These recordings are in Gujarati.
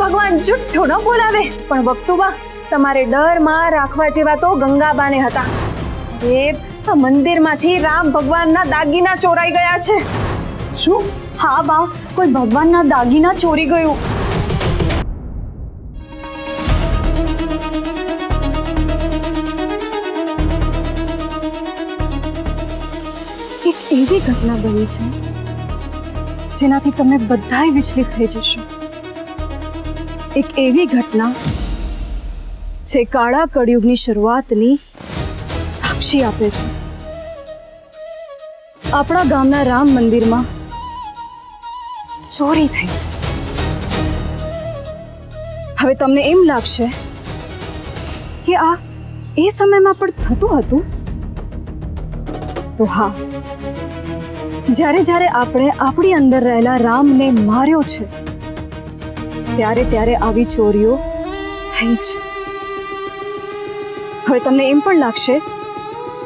ભગવાન જુઠ્ઠું ન બોલાવે, પણ વક્તુબા તમારે ડરમાં રાખવા જેવા તો ગંગાબાને હતા. એ આ મંદિરમાંથી રામ ભગવાનના દાગીના ચોરાઈ ગયા છે. શું? હા બા, કોઈ ભગવાનના દાગીના ચોરી ગયું. એક એવી ઘટના બની છે જેનાથી તમે બધાય વિચલિત થઈ જશો. એક એવી ઘટના જે કાળા કળિયુગની શરૂઆતની સાક્ષી આપે છે. આપણા ગામના રામ મંદિરમાં ચોરી થઈ છે. હવે તમને એમ લાગશે કે આ એ સમયમાં પણ થતું હતું. તો હા, જ્યારે જ્યારે આપણે આપણી અંદર રહેલા રામને માર્યો છે ત્યારે ત્યારે આવી ચોરીઓ થઈ છે. હવે તમને એમ પણ લાગશે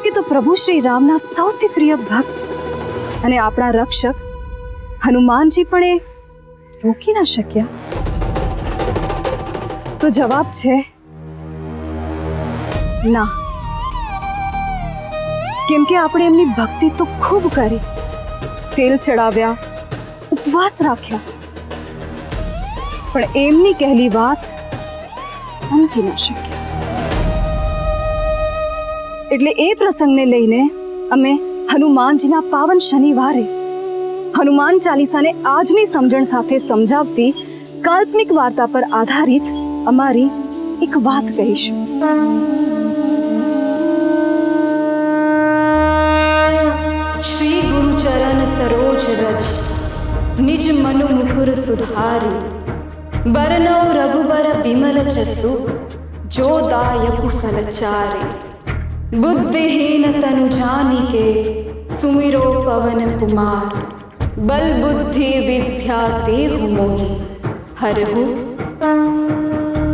કે તો પ્રભુ શ્રી રામના સૌથી પ્રિય ભક્ત અને આપણા રક્ષક હનુમાનજી પણ એ રોકી ના શક્યા. તો જવાબ છે ના, કેમ કે આપણે એમની ભક્તિ તો ખૂબ કરી, તેલ ચડાવ્યા, ઉપવાસ રાખ્યા, પણ એમની કહેલી વાત સમજી ન શક્યા. એટલે એ પ્રસંગને લઈને અમે હનુમાનજીના પાવન શનિવારે હનુમાન ચાલીસાને આજની સમજણ સાથે સમજાવતી કાલ્પનિક વાર્તા પર આધારિત અમારી એક વાત કહીશું. श्री गुरु चरण सरोज रज निज मनु मुकुर सुधारी बरनौ रघुबर बिमल जसु जो दायक फलचारी बुद्धिहीन तनु जानिके सुमिरो पवन कुमार बल बुद्धि विद्या देहु मोहि हरहु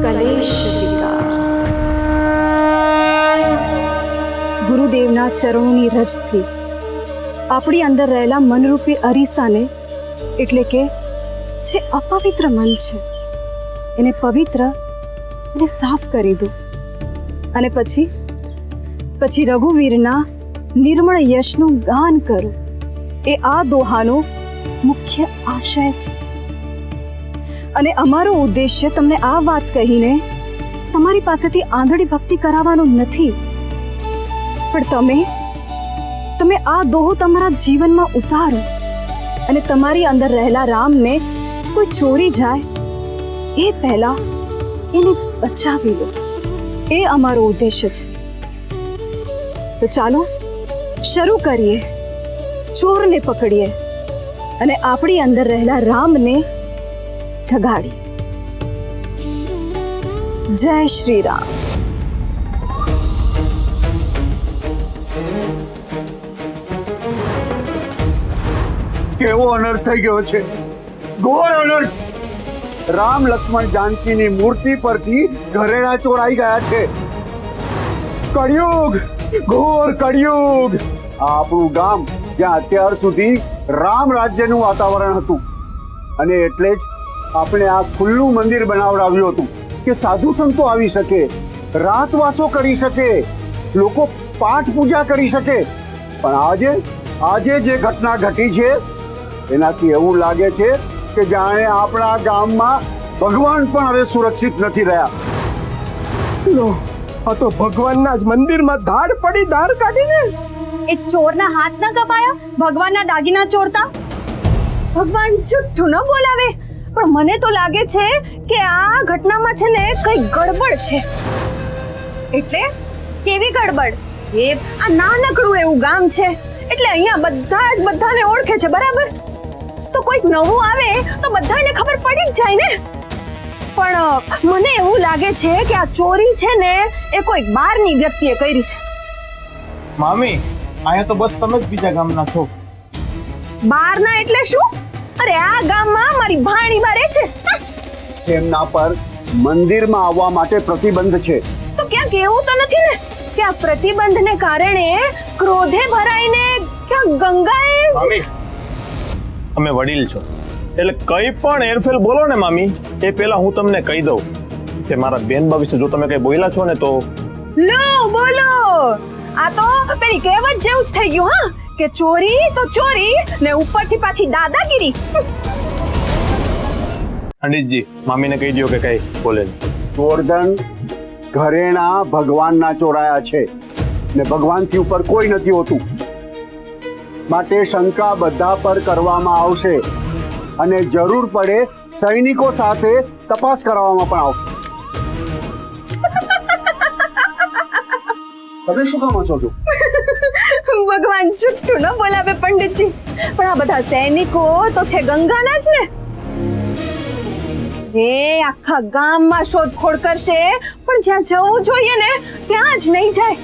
कलेश विकार. ગુરુદેવના ચરણોની રજથી આપણી અંદર રહેલા મનરૂપી અરીસાને, એટલે કે જે અપવિત્ર મન છે એને પવિત્ર અને સાફ કરી દો. અને પછી રઘુવીરના નિર્મળ યશનું ગાન કરો. એ આ દોહાનો મુખ્ય આશય છે. અને અમારો ઉદ્દેશ્ય તમને આ વાત કહીને તમારી પાસેથી આંધળી ભક્તિ કરાવવાનો નથી, પણ તમે આ દોહો તમારા જીવનમાં ઉતારો અને તમારી અંદર રહેલા રામને કોઈ ચોરી જાય એ પહેલા એને બચાવી લો. એ અમારો ઉદ્દેશ્ય છે. તો ચાલો શરૂ કરીએ. ચોરને પકડીએ અને આપણી અંદર રહેલા રામને જગાડીએ. જય શ્રી રામ. કેવો અનર્થ થઈ ગયો છે, ઘોર અનર્થ. રામ લક્ષ્મણ જાનકીની મૂર્તિ પરથી ઘરેણા ચોરાઈ ગયા છે. કળિયુગ, ઘોર કળિયુગ. આ આપણું ગામ જ્યાં અત્યાર સુધી રામ રાજ્યનું વાતાવરણ હતું, અને એટલે જ આપણે આ ખુલ્લું મંદિર બનાવડાવ્યું હતું કે સાધુ સંતો આવી શકે, રાતવાસો કરી શકે, લોકો પાઠ પૂજા કરી શકે. પણ આજે જે ઘટના ઘટી છે એનાથી એવું લાગે છે કે જાણે આપણા ગામમાં ભગવાન પણ હવે સુરક્ષિત નથી રહ્યા. લો, આ તો ભગવાનના જ મંદિરમાં ધાડ પડી ધાર કાઢીને. એ ચોરના હાથ ન કપાયા ભગવાનના દાગીના ચોરતા? ભગવાન જુઠ્ઠું ન બોલાવે, પણ મને તો લાગે છે કે આ ઘટનામાં છે ને કઈ ગડબડ છે. એટલે કેવી ગડબડ? એ આ નાનકડું એવું ગામ છે એટલે અહીંયા બધા જ બધાને ઓળખે છે, બરાબર? તો કોઈક નવું આવે તો બધાને ખબર પડી જ જાય ને. પણ મને એવું લાગે છે કે આ ચોરી છે ને એ કોઈક બહારની વ્યક્તિએ કરી છે. મામી, અહીંયા તો બસ તમે જ બીજા ગામના છો. બહારના એટલે શું? અરે આ ગામમાં મારી ભાણી બા રહે છે. એમના પર મંદિરમાં આવવા માટે પ્રતિબંધ છે. તો ક્યાંક એવું તો નથી ને કે આ પ્રતિબંધને કારણે ક્રોધે ભરાઈને ક્યાંક ગંગાએ મામી, અમે વડીલ છો, એટલે કઈ પણ હેરફેર બોલો ને મામી, એ પહેલા હું તમને કહી દઉં કે મારા બેન વિશે જો તમે કઈ બોલ્યા છો ને તો લો બોલો, આ તો પેલી કહેવત જેવું જ થઈ ગયું. હા, કે ચોરી તો ચોરી ને ઉપરથી પાછી દાદાગીરી. પંડિતજી મામીને કહી દો કે કઈ બોલે નહીં. ગોવર્ધન, ઘરેણા ભગવાનના ચોરાયા છે ને ભગવાનથી ઉપર કોઈ નથી હોતું, માટે શંકા બધા પર કરવામાં આવશે અને જરૂર પડે સૈનિકો સાથે તપાસ કરવામાં પણ આવશે. તમે શું કામ હસો છો? ભગવાન જુઠ્ઠું ન બોલાવે પંડિતજી, પણ આ બધા સૈનિકો તો છે ગંગાના જ ને. એ આખા ગામમાં શોધખોળ કરશે, પણ જ્યાં જવું જોઈએ ને ત્યાં જ નહીં જાય,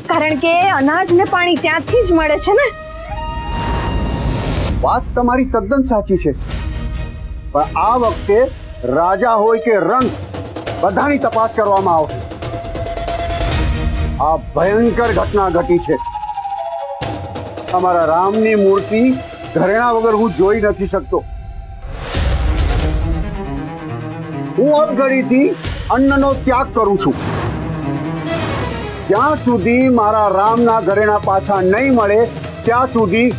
કારણ કે અનાજ ને પાણી ત્યાંથી જ મળે છે ને. વાત તમારી તદ્દન સાચી છે, પણ આ વખતે રાજા હોય કે રંગ, બધાની તપાસ કરવામાં આવશે. આ ભયંકર ઘટના ઘટી છે. અમારા રામની મૂર્તિ ઘરેણા વગર હું જોઈ નથી શકતો. હું અબઘડીથી અન્નનો ત્યાગ કરું છું. જ્યાં સુધી મારા રામના ઘરેણા પાછા નહીં મળે ત્યાં સુધી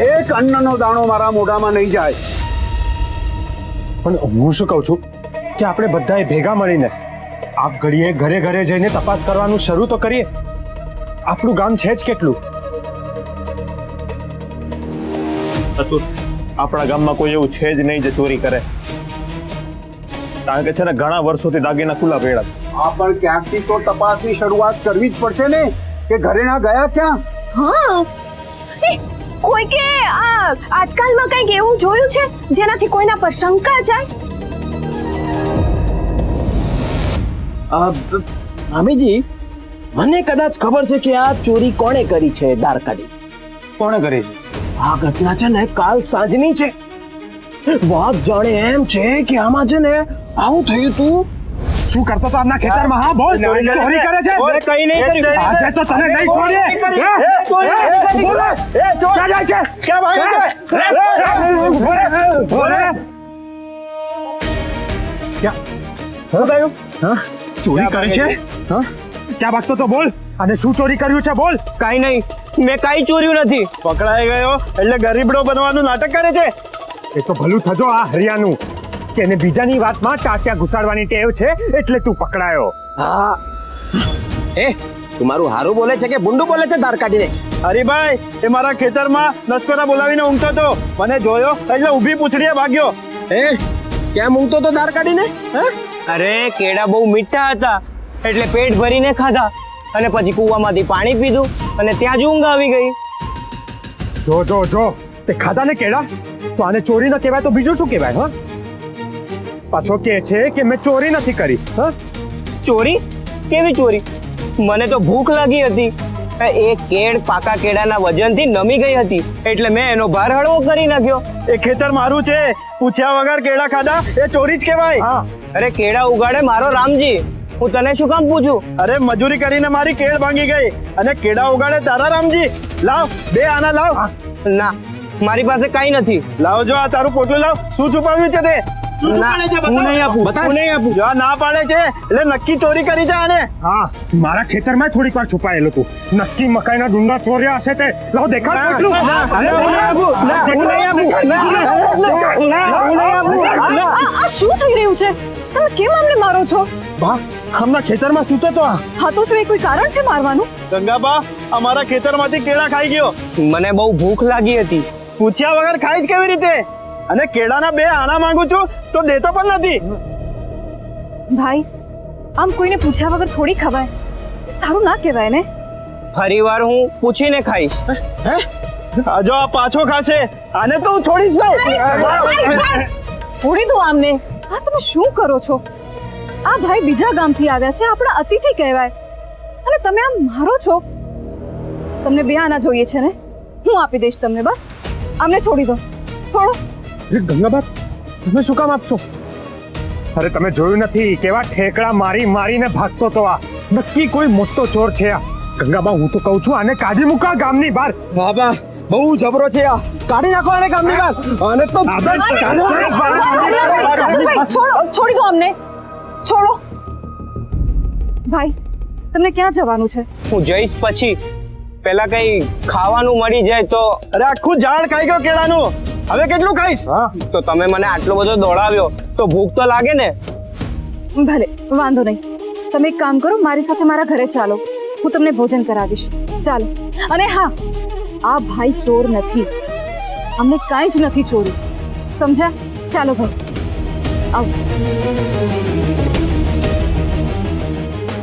એક અન્નનો દાણો મારા મોઢામાં નહીં જાય. પણ હું શું કહું છું કે આપણે બધાએ ભેગા મળીને આપ ઘડીએ ઘરે ઘરે જઈને તપાસ કરવાનું શરૂ તો કરીએ. આપણું ગામ છે જ કેટલું. આપણા ગામમાં કોઈ એવું છે જ નહીં જે ચોરી કરે, કારણ કે છે ને ઘણા વર્ષોથી દાગીના ખુલ્લા પડ્યા. આ પણ ક્યાંકથી તો તપાસની શરૂઆત કરવી જ પડશે ને, કે ઘરેણા ગયા ક્યાં? હા, એ કોઈ કે આજકાલમાં કંઈક એવું જોયું છે જેનાથી કોઈના પર શંકા જાય? મામીજી, મને કદાચ ખબર છે કે આ ચોરી કોણે કરી છે. દ્વારકાની કોણે કરી છે? આ ઘટના છે ને કાલ સાંજની છે. વાત જાણે એમ છે કે આમાં છે ને આવું થયું તું. શું કરતો તો આમના ખેતરમાં? હા બોલ, ચોરી કરે છે. કઈ નહીં કર્યું. આજે તો તને નહીં છોડીએ. ક્યાં જાય છે? ક્યાં ભાગે છે? ચોરી કરી છે? હા, ક્યાં ભાગતો તો બોલ. અને શું ચોરી કર્યું છે બોલ. કઈ નહીં, મેં કઈ ચોર્યું નથી. પકડાઈ ગયો એટલે ગરીબડો બનવાનું નાટક કરે છે. એ તો ભલું થજો આ હરિયાનું કે એને બીજાની વાતમાં ટાંટિયા ઘુસાડવાની ટેવ છે એટલે તું પકડાયો. હા, એ તું મારું હારું બોલે છે કે ભૂંડું બોલે છે ધાર કાઢીને? હરીભાઈ, એ મારા ખેતરમાં નસકોરા બોલાવીને ઊંઘતો હતો. મને જોયો એટલે ઊભી પૂંછડીએ ભાગ્યો. એ કેમ ઊંઘતો તો ધાર કાઢીને? અરે કેળા બહુ મીઠા હતા એટલે પેટ ભરીને ખાધા અને પછી કૂવામાંથી પાણી પીધું અને ત્યાં જ ઊંઘ આવી ગઈ. જો જો જો, તે ખાધા ને કેળા તો આને ચોરી ન કહેવાય તો બીજું શું કહેવાય? હા, પાછો કે છે કે મેં ચોરી નથી કરી. હા, ચોરી? કેવી ચોરી? મને તો ભૂખ લાગી હતી. એ કેળ પાકા કેળાના વજનથી નમી ગઈ હતી એટલે મેં એનો ભાર હળવો કરી નાખ્યો. એ ખેતર મારું છે, પૂછ્યા વગર કેળા ખાધા એ ચોરી જ કહેવાય. હા, અરે કેળા ઉગાડે મારો રામજી, હું તને શું કામ પૂછું? અરે મજૂરી કરીને મારી કેળ ભાંગી ગઈ અને કેળા ઉગાડે તારા રામજી. લાવ, બે આના લાવ. ના, મારી પાસે કઈ નથી. લાવ, જો આ તારું પોટલું લાવ. શું છુપાવ્યું છે તે? ના, હું નહીં આપું. હું નહીં આપું. જો આ ના પાડે છે એટલે નક્કી ચોરી કરી છે આને. હા, મારા ખેતરમાં થોડીક વાર છુપાયેલું હતું. નક્કી મકાઈના ડુંડા ચોર્યા હશે તે. લાવ દેખાડ કેટલું. હું નહીં આપું. આ શું થઈ રહ્યું છે? તમે કેમ અમને મારો છો? બા, હમણાં ખેતરમાં સૂતો તો આ. હા તો શું એ કોઈ કારણ છે મારવાનું? ગંગાબા, અમારા ખેતરમાંથી કેળા ખાઈ ગયો. મને બહુ ભૂખ લાગી હતી. પૂછ્યા વગર ખાઈ જ કેવી રીતે? અને કેળાના બે આના માંગુ છું તો દેતો પણ નથી. ભાઈ, આમ કોઈને પૂછ્યા વગર થોડી ખવાય. સારું ના કહેવાય ને. ફરીવાર હું પૂછીને ખાઈશ. જો આ પાછો ખાશે આને તો હું છોડીશ નહીં. છોડી દો આમને. આ તમે શું કરો છો? આ ભાઈ બીજા ગામથી આવ્યા છે, આપણા અતિથિ કહેવાય, અને તમે આમ મારો છો. તમને બે આના જોઈએ છે ને? હું આપી દઈશ તમને. બસ આમને છોડી દો. છોડો. ગંગાબા, તમે શું કામ આપશો? અરે તમે જોયું નથી કેવા ઠેકડા મારી મારીને ભાગતો તો? આ નક્કી કોઈ મોટો ચોર છે આ. ગંગાબા, હું તો કહું છું આને કાઢી મૂકા ગામની બહાર. બાબા, બહુ જબરો છે આ. કાઢી નાખો આને કામની બહાર. આને તો ભાઈ, છોડી દો અમને. છોડો. ભાઈ, તમને ક્યાં જવાનું છે? હું જઈશ પછી પેલા કઈ ખાવાનું મળી જાય તો. અરે આખું ઝાડ ખાઈ ગયો કેળાનું, હવે કેટલું ખાઈશ? તો તમે મને આટલો બધો દોડાવ્યો તો ભૂખ તો લાગે ને. ભલે, વાંધો નહીં. તમે એક કામ કરો, મારી સાથે મારા ઘરે ચાલો, હું તમને ભોજન કરાવીશ. ચાલો. અને હા, આ ભાઈ ચોર નથી, અમને કાંઈ જ નથી ચોરી, સમજ્યા? ચાલો ભાઈ, આવો.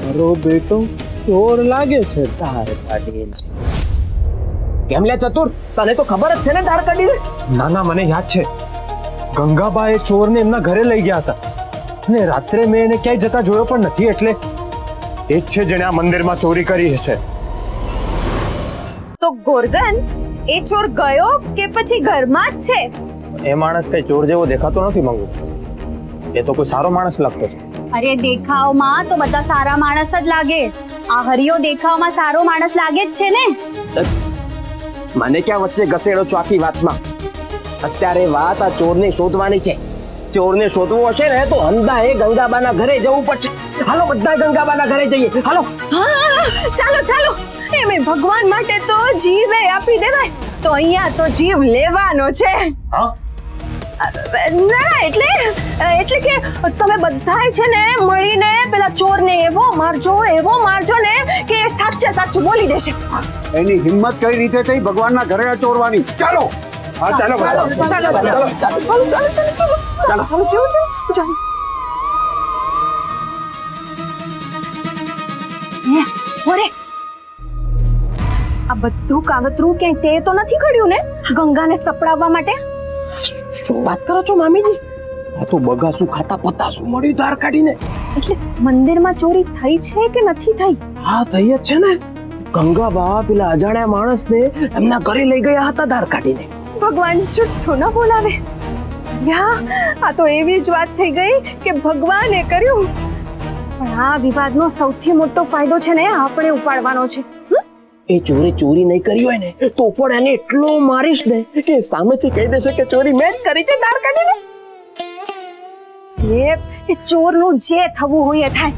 મારો બેટો ચોર લાગે છે. ધાર કાઢીને કેમ લે ચતુર, તને તો ખબર જ છે ને ધાર કાઢીને. ના ના, મને યાદ છે. ગંગાબા એ ચોરને એમના ઘરે લઈ ગયા હતા અને રાત્રે મેં એને ક્યાંય જતા જોયો પણ નથી, એટલે એ જ છે જેણે આ મંદિરમાં ચોરી કરી છે. તો ગોરધન એ ચોર ગયો કે પછી ઘરમાં જ છે? એ માણસ કઈ ચોર જેવો દેખાતો નથી મંગુ, એ તો કોઈ સારો માણસ લાગતો છે. અરે દેખાવમાં તો બધા સારા માણસ જ લાગે. આ હરિયો દેખાવમાં સારો માણસ લાગે જ છે ને. મને ક્યાં વચ્ચે ઘસેડો છો આખી વાતમાં? અત્યારે વાત આ ચોરને શોધવાની છે. ચોરને શોધવો હશે ને તો હંધાએ ગંગાબાના ઘરે જવું પડશે. હાલો બધા ગંગાબાના ઘરે જઈએ. હાલો. હા, ચાલો ચાલો. એમે ભગવાન માટે તો જીવ આપી દેવાય, તો અહીંયા તો જીવ લેવાનો છે. હા, ના એટલે કે તમે બધાય છે ને મળીને પેલા ચોરને એવો મારજો ને કે એ સાચું બોલી દેશે. એની હિંમત કઈ રીતે થઈ ભગવાનના ઘરે ચોરવાની? ચાલો. હા ચાલો ચાલો ઓરે, આ બધું કાગતરું ક્યાંય તે તો નથી ઘડ્યું ને ગંગાને સપડાવવા માટે? શું વાત કરો છો મામીજી? આ તો બગાસું ખાતા પતાસું મળ્યું ધાર કાઢીને. એટલે મંદિરમાં ચોરી થઈ છે કે નથી થઈ? હા થઈ જ છે ને. ગંગાબા પેલા અજાણ્યા માણસને એમના ઘરે લઈ ગયા હતા ધાર કાઢીને. ભગવાન જુઠ્ઠું ન બોલાવે. યા, આ તો એવી જ વાત થઈ ગઈ કે ભગવાને કર્યું. પણ આ વિવાદનો સૌથી મોટો ફાયદો છે ને આપણે ઉપાડવાનો છે. એ ચોરે ચોરી નહીં કરી હોય ને તો પણ એને એટલો મારીશ ને કે સામેથી કહી દેશે કે ચોરી મેં જ કરી છે ધાર કાઢીને. એ ચોરનું જે થવું હોય એ થાય.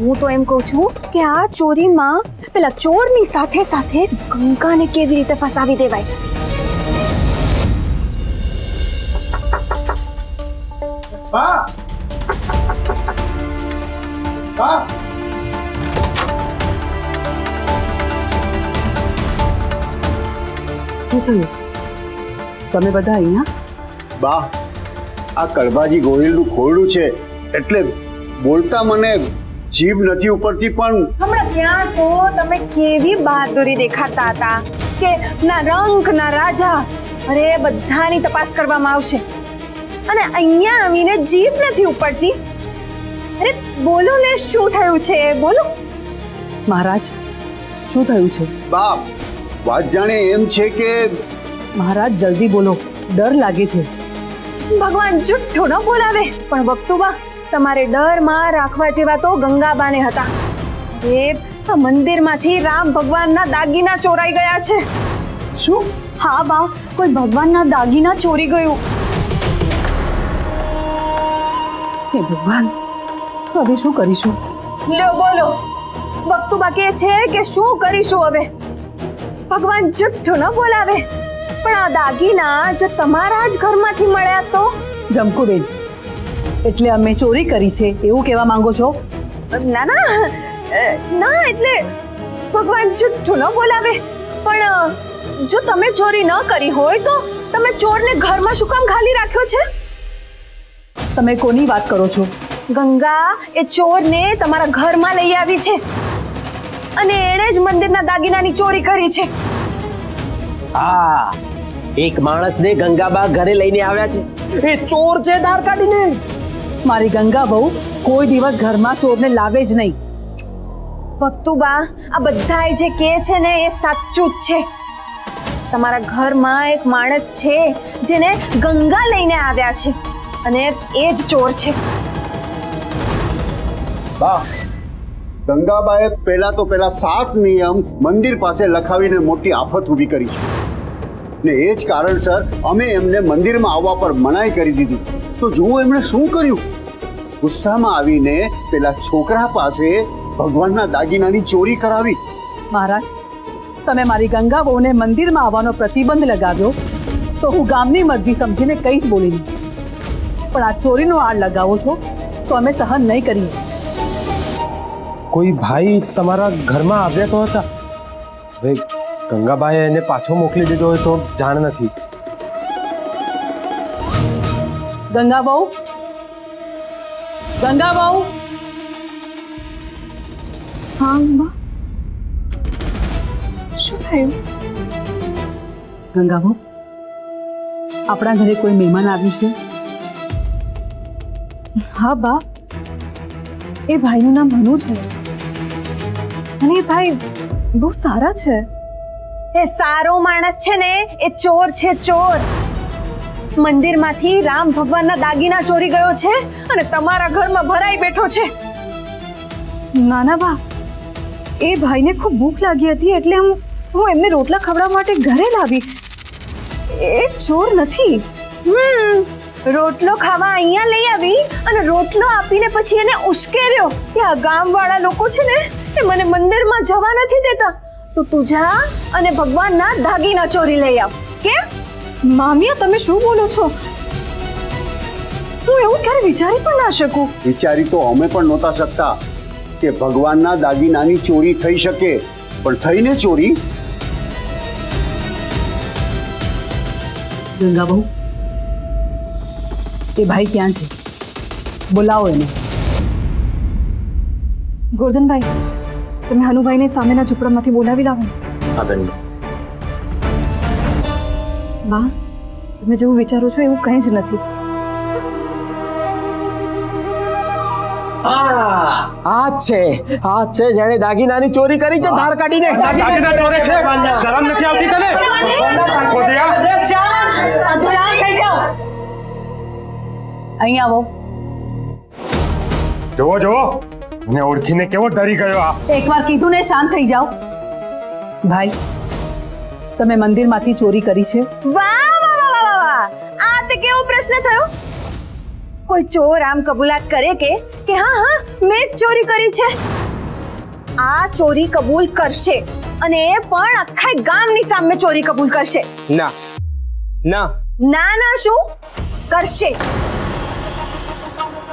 હું તો એમ કહું છું કે આ ચોરીમાં પેલા ચોરની સાથે સાથે ગંગાને કેવી રીતે ફસાવી દેવાય. શું થયું? તમે બધા અહીંયા? બા, આ કડબાજી ગોહિલનું ખોરડું છે એટલે બોલતા મને જીભ નથી ઉપડતી, પણ હમણાં ત્યાં તો તમે કેવી બહાદુરી દેખાતા હતા કે ના રંક ના રાજા. અરે બધાની તપાસ કરવામાં આવશે અને અહીંયા આવીને જીભ નથી ઉપડતી. અરે બોલો ને, શું થયું છે? બોલો. મહારાજ, શું થયું છે? બા, વાત જાણે એમ છે કે મહારાજ જલ્દી બોલો, ડર લાગે છે. ભગવાન જુઠ્ઠું ન બોલાવે. પણ વક્તુબા, તમારે ડરમાં રાખવા જેવા તો ગંગાબાને હતા. એ આ મંદિરમાંથી રામ ભગવાનના દાગીના ચોરાઈ ગયા છે. શું? હા બા, કોઈ ભગવાનના દાગીના ચોરી ગયું. હે ભગવાન, હવે શું કરીશું? લ્યો બોલો. વક્તુબા કહે છે કે શું કરીશું હવે? ભગવાન જુઠ્ઠું ન બોલાવે. પણ આ દાગીના જો તમારા જ ઘરમાંથી મળ્યા તો? જમકુબેન, એટલે અમે ચોરી કરી છે એવું કહેવા માંગો છો? ના એટલે ભગવાન જુઠ્ઠું ન બોલાવે. પણ જો તમે ચોરી ન કરી હોય તો તમે ચોરને ઘરમાં શું કામ ખાલી રાખ્યો છે? તમે કોની વાત કરો છો? ગંગા એ ચોરને તમારા ઘરમાં લઈ આવી છે અને એણે જ મંદિરના દાગીનાની ચોરી કરી છે. હા, એક માણસને ગંગાબા ઘરે લઈને આવ્યા છે. એ ચોર છે ધાર કાઢીને. મારી ગંગા બહુ કોઈ દિવસ ઘરમાં ચોરને લાવે જ નહીં. ભક્તુબા, આ બધાય જે કહે છે ને એ સાચું જ છે. તમારા ઘરમાં એક માણસ છે જેને ગંગા લઈને આવ્યા છે અને એ જ ચોર છે. બા, ગંગાબાએ પેલા 7 નિયમ મંદિર પાસે લખાવીને મોટી આફત ઊભી કરી છે. ને એ જ કારણસર અમે એમને મંદિરમાં આવવા પર મનાઈ કરી દીધી. તો જુઓ એમણે શું કર્યું. ગુસ્સામાં આવીને પેલા છોકરા પાસે ભગવાનના દાગીનાની ચોરી કરાવી. મહારાજ, તમે મારી ગંગા બહુને મંદિરમાં આવવાનો પ્રતિબંધ લગાવ્યો તો હું ગામની મરજી સમજીને કંઈ જ બોલી નહીં, પણ આ ચોરીનો આડ લગાવો છો તો અમે સહન નહીં કરીએ. કોઈ ભાઈ તમારા ઘરમાં આવ્યા તો હતા? હવે ગંગાબાએ એને પાછો મોકલી દીધો હોય તો જાણ નથી. ગંગા બહુ, ગંગા બહુ, હા બા, શું થયું? ગંગા બહુ, આપણા ઘરે કોઈ મહેમાન આવ્યું છે? હા બા, એ ભાઈનું નામ મનુ છે અને એ ભાઈ બહુ સારા છે. એ સારો માણસ છે ને એ ચોર છે, ચોર. મંદિરમાંથી રામ ભગવાનના દાગીના ચોરી ગયો છે અને તમારા ઘરમાં ભરાઈ બેઠો છે. નાના બા, એ ભાઈને ખૂબ ભૂખ લાગી હતી એટલે હું એમને રોટલા ખવડાવવા માટે ઘરે લાવી. એ ચોર નથી. રોટલો ખાવા અહીંયા લઈ આવી અને રોટલો આપીને પછી એને ઉશ્કેર્યો કે આ ગામવાળા લોકો છે ને એ મને મંદિરમાં જવા નથી દેતા, તો તું જા અને ભગવાનના દાગીના ચોરી લઈ આવ. કેમ? મામિયા, તમે શું બોલો છો? હું એવું ક્યારે વિચારી પણ ના શકું. વિચારી તો અમે પણ નહોતા શકતા કે ભગવાનના દાગીનાની ચોરી થઈ શકે, પણ થઈને ચોરી. ગંગા બહુ, એ ભાઈ ક્યાં છે? બોલાવો એને. ગોરધનભાઈ, તમે હનુભાઈને સામેના ઝૂંપડામાંથી બોલાવી લાવો. હા બેન. બા, તમે જેવું વિચારો છો એવું કંઈ જ નથી. આ છે જેણે દાગીનાની ચોરી કરી છે. ધાર કાઢીને દાગીના ચોરે છે. શરમ નથી આવતી તને? અહીં આવો. જોવો જોવો, મને ઓળખીને કેવો ડરી ગયો આ. એકવાર કીધું ને શાંત થઈ જાઓ. ભાઈ, તમે મંદિરમાંથી ચોરી કરી છે? વાહ વાહ વાહ વાહ વાહ! આ તે કેવો પ્રશ્ન થયો? કોઈ ચોર આમ કબૂલાત કરે કે હા હા મેં જ ચોરી કરી છે? આ ચોરી કબૂલ કરશે અને એ પણ આખા ગામની સામે ચોરી કબૂલ કરશે. ના ના ના ના શું કરશે?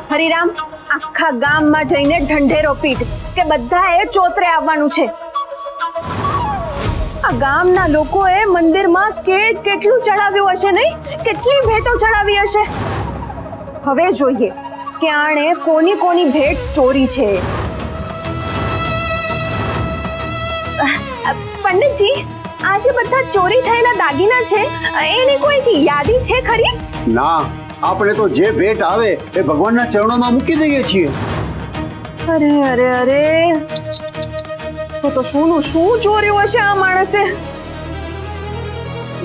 હરિરામ, આખા ગામમાં જઈને ઢંઢેરો પીટ કે બધાએ ચોતરે આવવાનું છે. આ ગામના લોકોએ મંદિરમાં કેટલું ચડાવ્યું હશે નહીં? કેટલી ભેટો ચડાવી હશે? હવે જોઈએ કે આણે કોની કોની ભેટ ચોરી છે. પંડિતજી, આ જે બધા ચોરી થયેલા દાગીના છે એની કોઈ યાદી છે ખરી? ના, આપણે તો જે ભેટ આવે એ ભગવાનના ચરણોમાં મૂકી દઈએ છીએ. અરે અરે અરે, તો શું ચોર્યું હશે આ માણસે?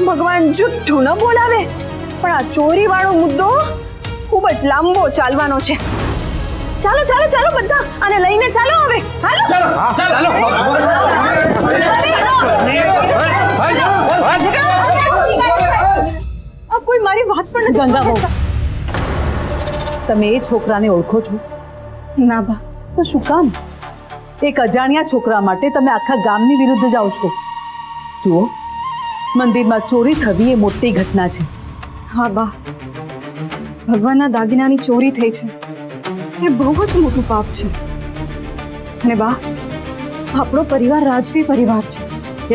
ભગવાન જુઠ્ઠું ન બોલાવે, પણ આ ચોરી વાળો મુદ્દો ખૂબ જ લાંબો ચાલવાનો છે. ચાલો ચાલો ચાલો બધા આને લઈને ચાલો હવે. હાલો કોઈ મારી વાત પણ નથી. ગંગા બહુ, તમે એ છોકરાને ઓળખો છો? ના બા. તો શું કામ એક અજાણ્યા છોકરા માટે તમે આખા ગામની વિરુદ્ધ જાઓ છો? જુઓ, મંદિરમાં ચોરી થવી એ મોટી ઘટના છે. હા બા, ભગવાનના દાગીનાની ચોરી થઈ છે એ બહુ જ મોટું પાપ છે. અને બા, આપણો પરિવાર રાજવી પરિવાર છે.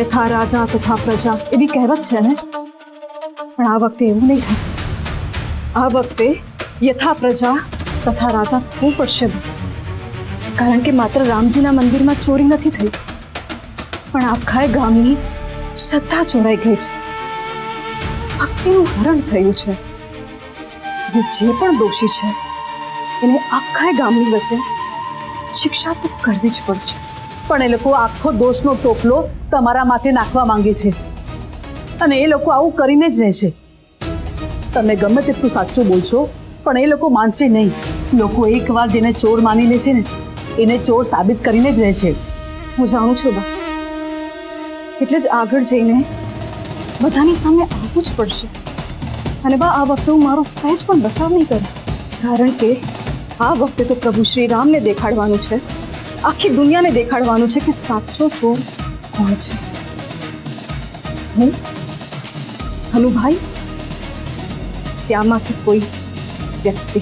યથા રાજા તથા પ્રજા એવી કહેવત છે ને, પણ આ વખતે એવું નહીં થાય. આ વખતે યથા પ્રજા તથા રાજા થવું પડશે બા. કારણ કે માત્ર રામજીના મંદિરમાં ચોરી નથી થઈ, પણ આખા ગામની શ્રદ્ધા ચોરાઈ ગઈ છે. ભક્તિનું હરણ થયું છે. જે પણ દોષી છે એને આખા ગામની વચ્ચે શિક્ષા તો કરવી જ પડશે. પણ એ લોકો આખો દોષનો ટોપલો તમારા માથે નાખવા માંગે છે અને એ લોકો આવું કરીને જ રહેશે. તમે ગમે તેટલું સાચું બોલશો પણ એ લોકો માનશે નહીં. લોકો એકવાર જેને ચોર માની લે છે ને એને ચોર સાબિત કરીને જ રહેશે. હું જાણું છું બા, એટલે જ આગળ જઈને બધાની સામે આવવું જ પડશે. અને બા, આ વખતે હું મારો સહેજ પણ બચાવ નહીં કરું, કારણ કે આ વખતે તો પ્રભુ શ્રી રામને દેખાડવાનું છે, આખી દુનિયાને દેખાડવાનું છે કે સાચો ચોર કોણ છે. હું, હનુભાઈ, ત્યાંમાંથી કોઈ વ્યક્તિ.